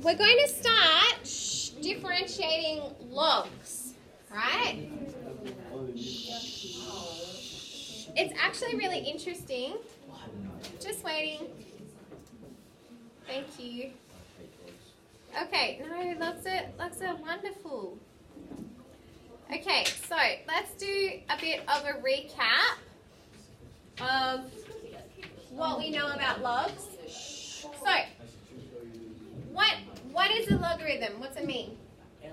we're going to start differentiating logs, right? It's actually really interesting. Just waiting. Thank you. Okay, no, logs are wonderful. Okay, so let's do a bit of a recap of what we know about logs. So, what is a logarithm? What's it mean? I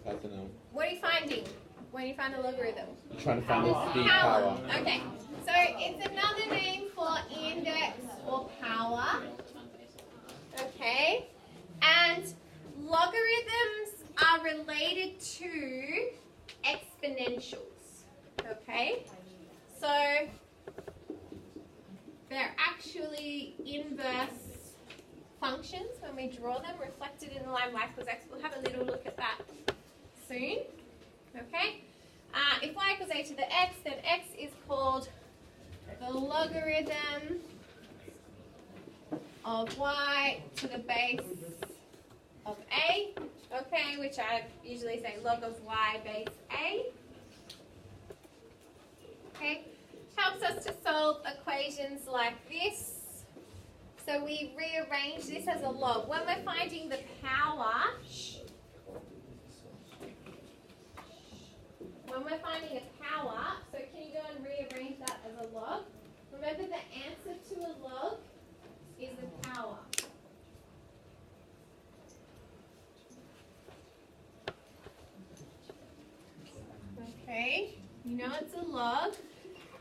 don't know. What are you finding when you find a logarithm? I'm trying to find the power. Okay, so it's another name for index or power. Okay, and logarithms are related to exponentials. Okay, so they're actually inverse functions when we draw them, reflected in the line y equals x. We'll have a little look at that soon. Okay, if y equals a to the x, then x is called the logarithm of y to the base of a, okay, which I usually say log of y base a. Okay, helps us to solve equations like this. So we rearrange this as a log. When we're finding the power, so can you go and rearrange that as a log? Remember, the answer to a log is the power. Okay, you know it's a log.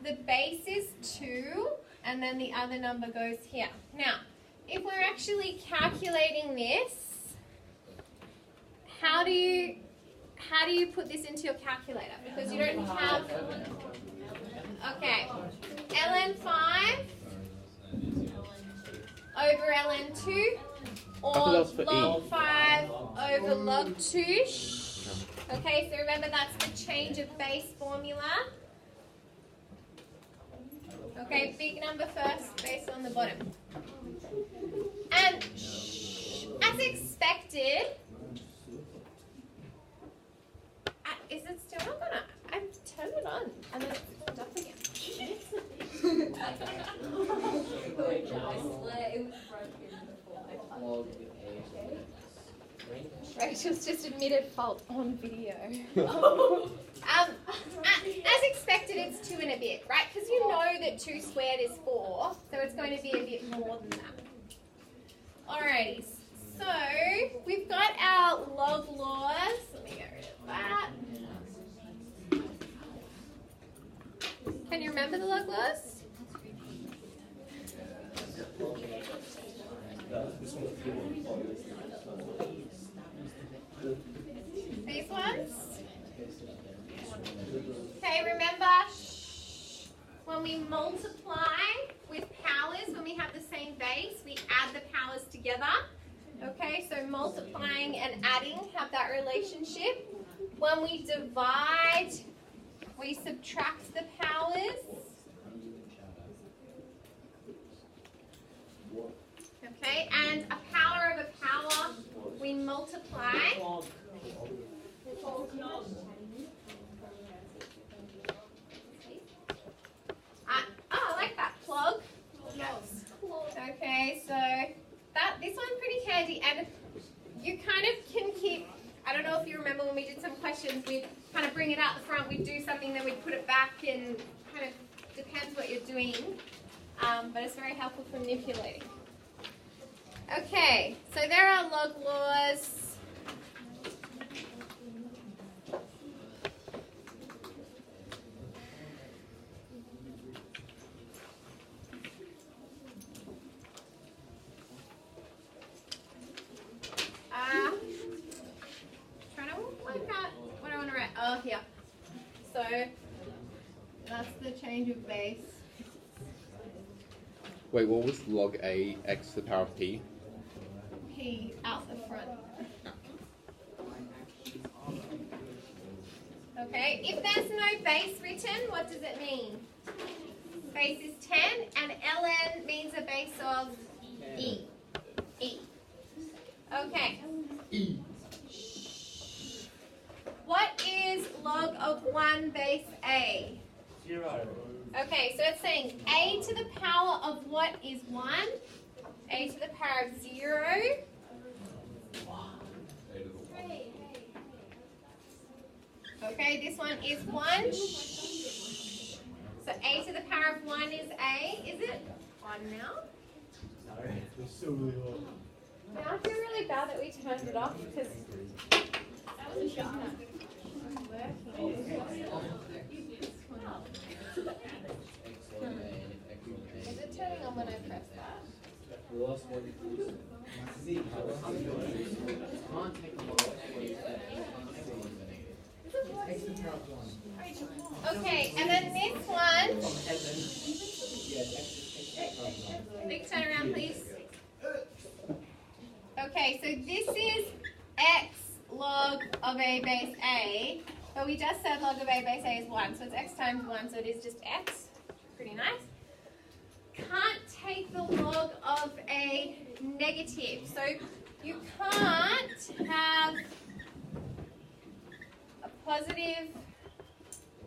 The base is 2, and then the other number goes here. Now, if we're actually calculating this, how do you put this into your calculator? Because you don't have, okay, ln5 over ln2, or log 5 over log 2. Okay, so remember that's the change of base formula. Okay, big number first, base on the bottom. And as expected, is it still not gonna? I turned it on and then it's turned up again. Rachel's just admitted fault on video. As expected, it's 2 and a bit, right? Because you know that 2 squared is 4, so it's going to be a bit more than that. Alrighty, so we've got our log laws. Let me get rid of that. Can you remember the log laws? These ones? Okay, remember, when we multiply with powers, when we have the same base, we add the powers together. Okay, so multiplying and adding have that relationship. When we divide, we subtract the powers. Okay, and a power of a power, we multiply. I like that, plug. Okay, so this one's pretty handy, and you kind of can keep, I don't know if you remember when we did some questions, we'd kind of bring it out the front, we'd do something, then we'd put it back, and kind of depends what you're doing, but it's very helpful for manipulating. Okay, so there are log laws. Trying to work out what I want to write. Oh, here. So that's the change of base. Wait, what was log a x to the power of p? P out the front. Okay, if there's no base written, what does it mean? Base is 10, and ln means a base of e. Okay, so it's saying a to the power of what is 1? A to the power of 0. Okay, this one is 1. So a to the power of 1 is a. Is it on now? Yeah, I feel really bad that we turned it off because that was a shock. Is it turning on when I press that? Okay, and then this one. Big turn around, please. Okay, so this is x log of a base a, but we just said log of a base a is 1, so it's x times 1, so it is just x. Pretty nice. Can't take the log of a negative, so you can't have a positive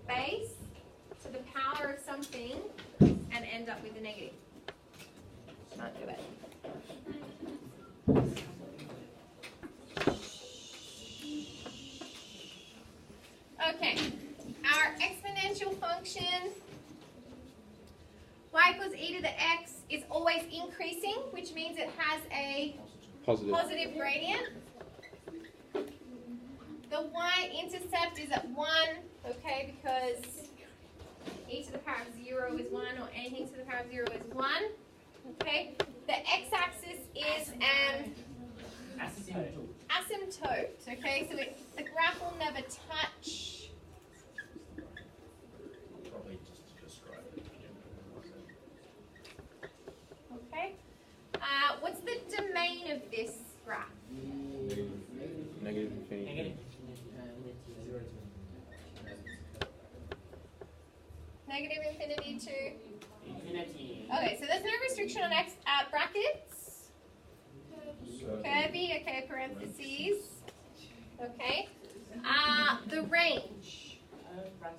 base to the power of something and end up with a negative. Can't do it. Okay, our exponential function y equals e to the x is always increasing, which means it has a positive gradient. The y-intercept is at 1, okay, because e to the power of 0 is 1, or anything to the power of 0 is 1. Okay, the x-axis is an asymptote. Okay, so the graph will never touch. Okay, what's the domain of this graph? Negative infinity. Negative infinity to infinity. Okay, so there's no restriction on x brackets. Curvy, okay, parentheses. Okay. The range.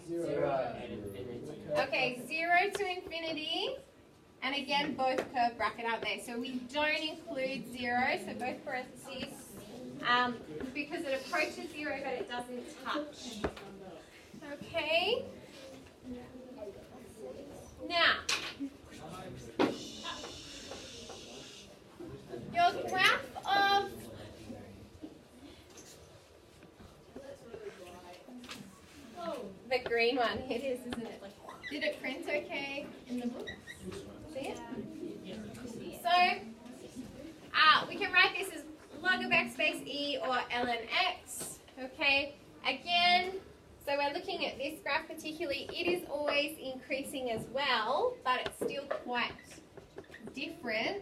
0 and infinity. Okay, 0 to infinity. And again, both curved bracket, aren't they? So we don't include 0, so both parentheses. Because it approaches 0, but it doesn't touch. Okay. Now, your graph of the green one, it is, isn't it? Did it print okay in the book? See it? So, we can write this as log of x base e or ln x. Okay, again, so we're looking at this graph particularly, it is always increasing as well, but it's still quite different.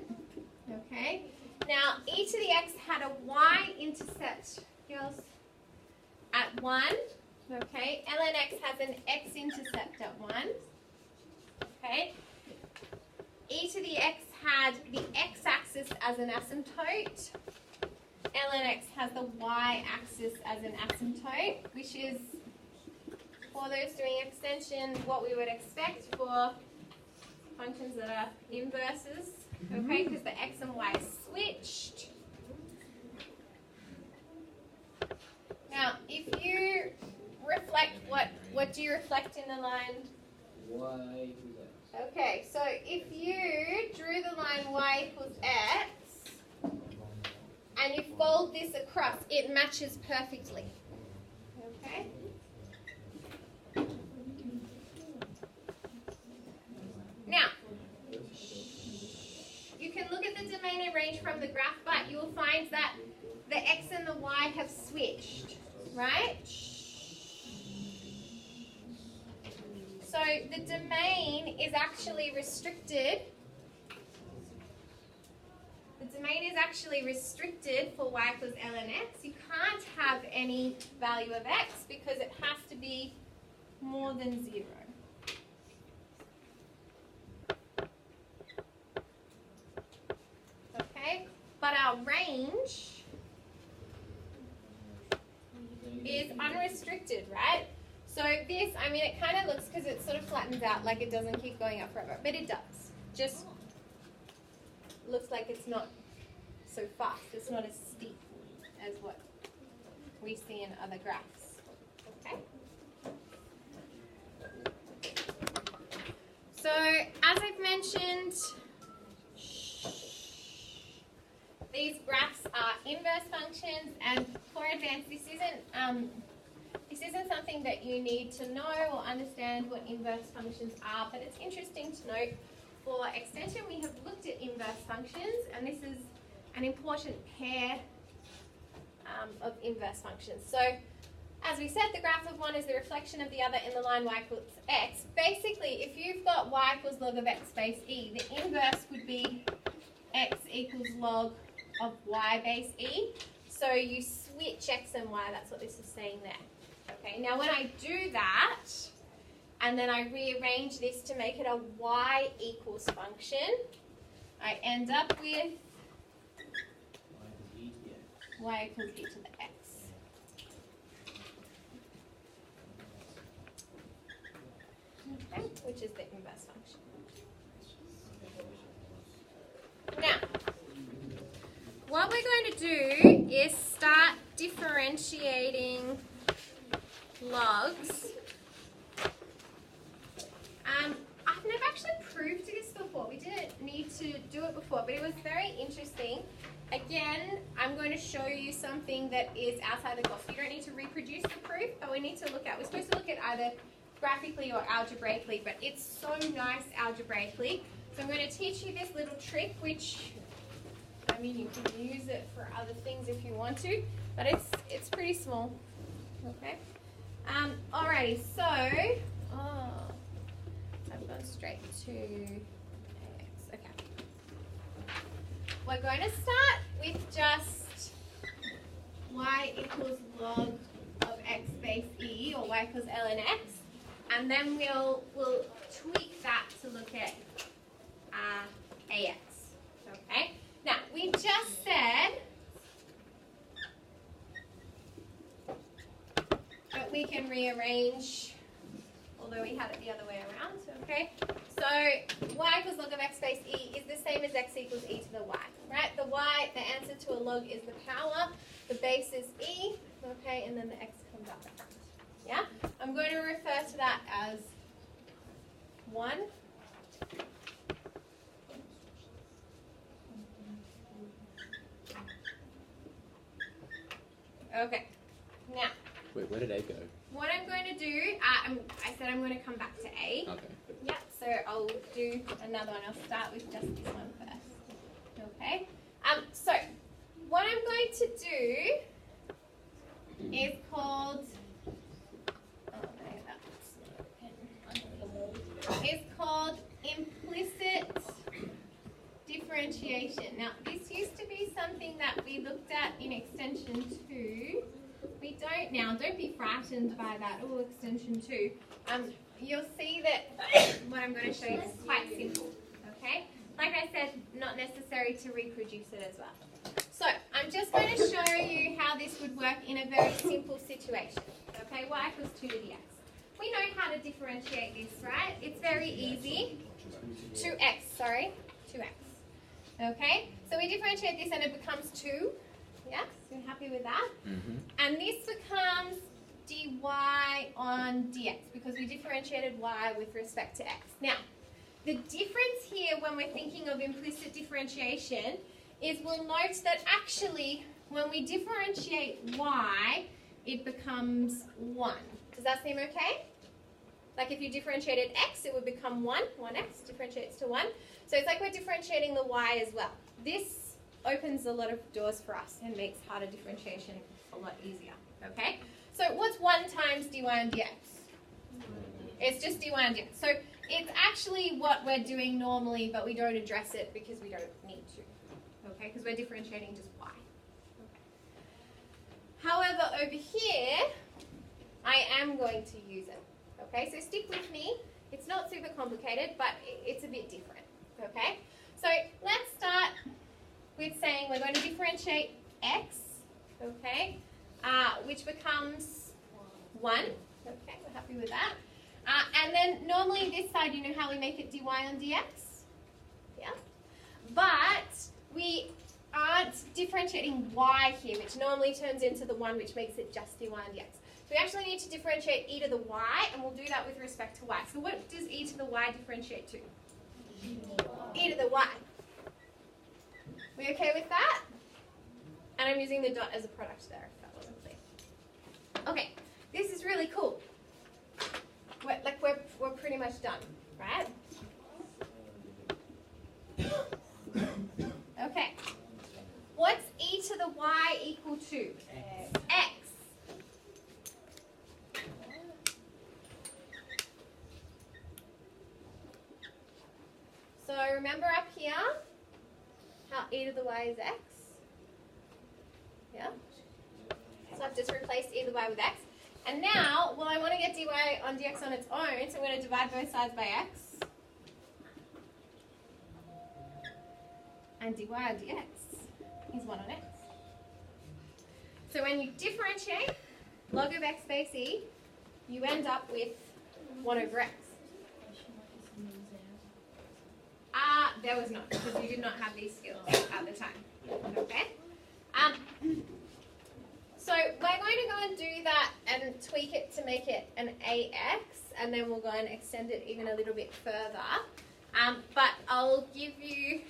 Okay, now e to the x had a y-intercept, girls, at 1. Okay, ln x has an x-intercept at 1. Okay, e to the x had the x-axis as an asymptote. Ln x has the y-axis as an asymptote, which is, for those doing extension, what we would expect for functions that are inverses. Okay, because the x and y switched. Now, if you reflect, what do you reflect in the line? Y. Okay, so if you drew the line y equals x, and you fold this across, it matches perfectly. Okay? Now, you can look at the domain and range from the graph, but you will find that the x and the y have switched, right? So the domain is actually restricted. The domain is actually restricted for y equals ln x. You can't have any value of x because it has to be more than 0. Okay, but our range is unrestricted, right? So this, I mean, it kind of looks, because it sort of flattens out like it doesn't keep going up forever, but it does. Just looks like it's not so fast. It's not as steep as what we see in other graphs. Okay. So as I've mentioned, these graphs are inverse functions, and for advanced, this isn't something that you need to know or understand what inverse functions are, but it's interesting to note for extension we have looked at inverse functions, and this is an important pair of inverse functions. So as we said, the graph of one is the reflection of the other in the line y equals x. Basically, if you've got y equals log of x base e, the inverse would be x equals log of y base e. So you switch x and y, that's what this is saying there. Okay, now when I do that, and then I rearrange this to make it a y equals function, I end up with y equals e to the x. Okay, which is the inverse function. Now, what we're going to do is start differentiating logs. I've never actually proved this before. We didn't need to do it before, but it was very interesting. Again, I'm going to show you something that is outside the course. You don't need to reproduce the proof, but we need to look at, we're supposed to look at either graphically or algebraically, but it's so nice algebraically. So I'm going to teach you this little trick, which, I mean, you can use it for other things if you want to, but it's pretty small. Okay. Alrighty, so, I've gone straight to AX. Okay. We're going to start with just y equals log of x base e, or y equals ln x, and then we'll tweak that to look at AX. Okay. Now we just said that we can rearrange, although we had it the other way around. Okay. So y equals log of x base e is the same as x equals e to the y. Right? The y, the answer to a log is the power. The base is e. Okay, and then the x comes up the front. Yeah? I'm going to refer to that as 1. Okay. Now. Wait, where did A go? What I'm going to do, I said I'm going to come back to A. Okay. Yep, so I'll do another one. I'll start with just this one first. Okay. So, what I'm going to do is called, implicit differentiation. Now, this used to be something that we looked at in extension 2. We don't now. Don't be frightened by that. Oh, extension 2. You'll see that what I'm going to show you is quite simple. Okay? Like I said, not necessary to reproduce it as well. So, I'm just going to show you how this would work in a very simple situation. Okay? Y equals 2 to the x. We know how to differentiate this, right? It's very easy. 2x, sorry. 2x. Okay? So we differentiate this and it becomes 2. Yes? You're happy with that? Mm-hmm. And this becomes dy on dx because we differentiated y with respect to x. Now, the difference here when we're thinking of implicit differentiation is we'll note that actually when we differentiate y, it becomes 1. Does that seem okay? Like if you differentiated x, it would become 1. 1x differentiates to 1. So it's like we're differentiating the y as well. This opens a lot of doors for us and makes harder differentiation a lot easier. Okay? So what's 1 times dy on dx? It's just dy on dx. So it's actually what we're doing normally, but we don't address it because we don't need to. Okay? Because we're differentiating just y. Okay. However, over here, I am going to use it. Okay? So stick with me. It's not super complicated, but it's a bit different. Okay? So let's start with saying we're going to differentiate x, okay, which becomes 1. Okay, we're happy with that. And then normally this side, you know how we make it dy on dx? Yeah? But we aren't differentiating y here, which normally turns into the one which makes it just dy on dx. So we actually need to differentiate e to the y, and we'll do that with respect to y. So what does e to the y differentiate to? E to the y. We okay with that? And I'm using the dot as a product there, if that wasn't clear. Okay, this is really cool. We're pretty much done, right? Okay. What's e to the y equal to? X. So remember up here how e to the y is x? Yeah? So I've just replaced e to the y with x. And now, well, I want to get dy on dx on its own, so I'm going to divide both sides by x. And dy on dx is 1 on x. So when you differentiate log of x base e, you end up with 1 over x. There was not, because you did not have these skills at the time. Okay? So we're going to go and do that and tweak it to make it an AX, and then we'll go and extend it even a little bit further. But I'll give you